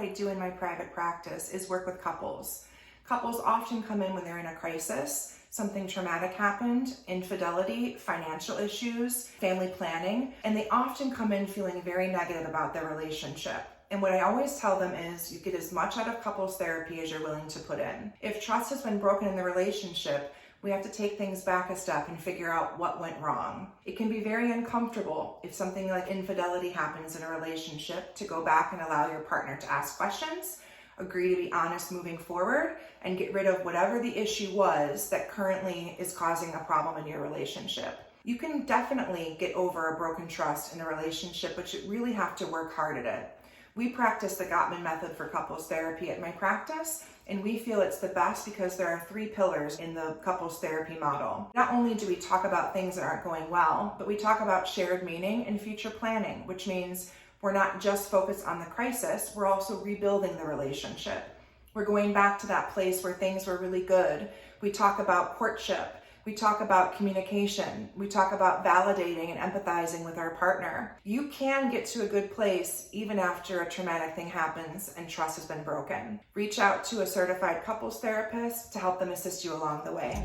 I do in my private practice is work with couples. Couples often come in when they're in a crisis. Something traumatic happened, infidelity, financial issues, family planning, and they often come in feeling very negative about their relationship. And what I always tell them is you get as much out of couples therapy as you're willing to put in. If trust has been broken in the relationship, we have to take things back a step and figure out what went wrong. It can be very uncomfortable if something like infidelity happens in a relationship to go back and allow your partner to ask questions, agree to be honest moving forward, and get rid of whatever the issue was that currently is causing a problem in your relationship. You can definitely get over a broken trust in a relationship, but you really have to work hard at it. We practice the Gottman method for couples therapy at my practice, and we feel it's the best because there are 3 pillars in the couples therapy model. Not only do we talk about things that aren't going well, but we talk about shared meaning and future planning, which means we're not just focused on the crisis, we're also rebuilding the relationship. We're going back to that place where things were really good. We talk about courtship. We talk about communication. We talk about validating and empathizing with our partner. You can get to a good place even after a traumatic thing happens and trust has been broken. Reach out to a certified couples therapist to help them assist you along the way.